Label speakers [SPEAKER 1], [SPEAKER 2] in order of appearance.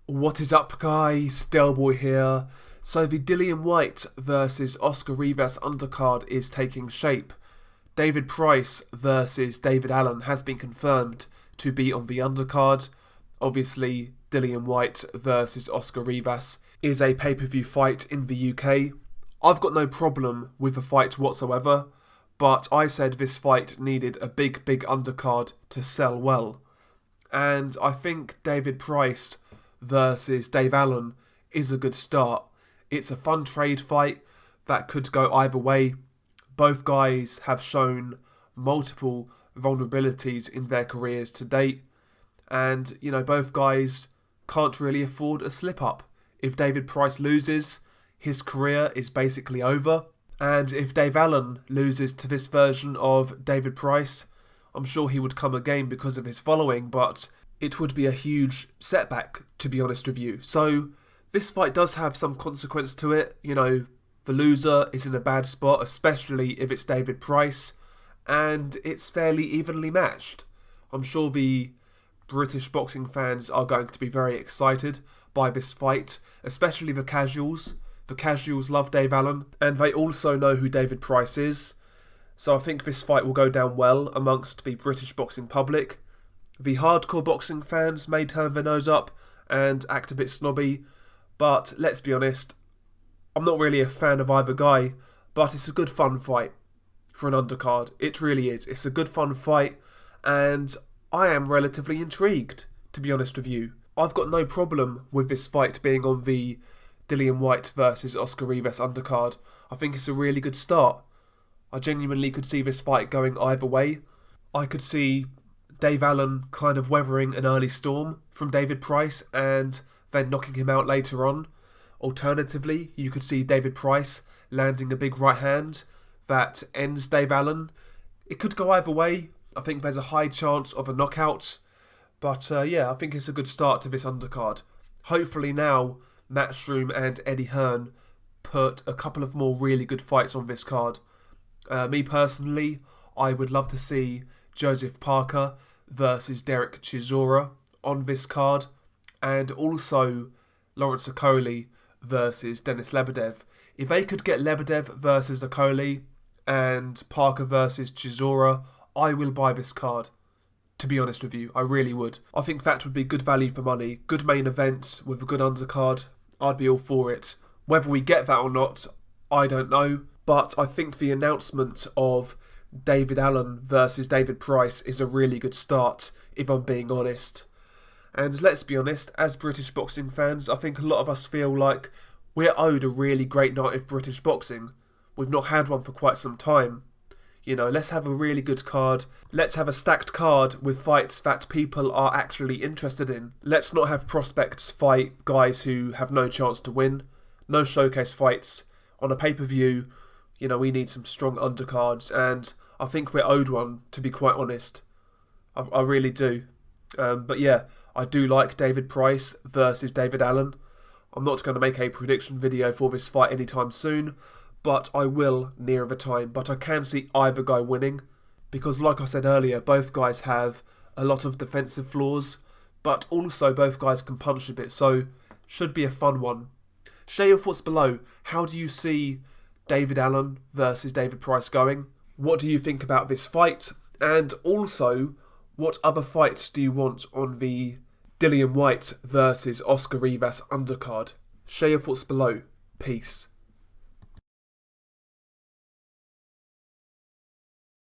[SPEAKER 1] What is up, guys? Delboy here. So the Dillian Whyte versus Oscar Rivas undercard is taking shape. David Price versus David Allen has been confirmed to be on the undercard. Obviously, Dillian Whyte versus Oscar Rivas is a pay-per-view fight in the UK. I've got no problem with the fight whatsoever, but I said this fight needed a big undercard to sell well. And I think David Price versus Dave Allen is a good start. It's a fun trade fight that could go either way. Both guys have shown multiple vulnerabilities in their careers to date. And, both guys can't really afford a slip-up. If David Price loses, his career is basically over. And if Dave Allen loses to this version of David Price, I'm sure he would come again because of his following, but it would be a huge setback, to be honest with you. So this fight does have some consequence to it. The loser is in a bad spot, especially if it's David Price, and it's fairly evenly matched. I'm sure the British boxing fans are going to be very excited by this fight, especially the casuals. The casuals love Dave Allen, and they also know who David Price is. So I think this fight will go down well amongst the British boxing public. The hardcore boxing fans may turn their nose up and act a bit snobby, but let's be honest, I'm not really a fan of either guy, but it's a good fun fight for an undercard. It really is. It's a good fun fight, and I am relatively intrigued, to be honest with you. I've got no problem with this fight being on the Dillian Whyte versus Oscar Rivas undercard. I think it's a really good start. I genuinely could see this fight going either way. I could see Dave Allen kind of weathering an early storm from David Price and then knocking him out later on. Alternatively, you could see David Price landing a big right hand that ends Dave Allen. It could go either way. I think there's a high chance of a knockout. But I think it's a good start to this undercard. Hopefully now, Matchroom and Eddie Hearn put a couple of more really good fights on this card. Me personally, I would love to see Joseph Parker versus Derek Chisora on this card, and also Lawrence Okolie versus Denis Lebedev. If they could get Lebedev versus Okolie and Parker versus Chisora, I will buy this card. To be honest with you, I really would. I think that would be good value for money. Good main event with a good undercard. I'd be all for it. Whether we get that or not, I don't know. But I think the announcement of David Allen versus David Price is a really good start, if I'm being honest. And let's be honest, as British boxing fans, I think a lot of us feel like we're owed a really great night of British boxing. We've not had one for quite some time. Let's have a really good card. Let's have a stacked card with fights that people are actually interested in. Let's not have prospects fight guys who have no chance to win. No showcase fights. On a pay-per-view, we need some strong undercards, and I think we're owed one, to be quite honest. I really do. But yeah, I do like David Price versus David Allen. I'm not going to make a prediction video for this fight anytime soon, but I will near the time. But I can see either guy winning, because like I said earlier, both guys have a lot of defensive flaws, but also both guys can punch a bit, so should be a fun one. Share your thoughts below. How do you see David Allen versus David Price going? What do you think about this fight? And also, what other fights do you want on the Dillian Whyte versus Oscar Rivas undercard? Share your thoughts below. Peace.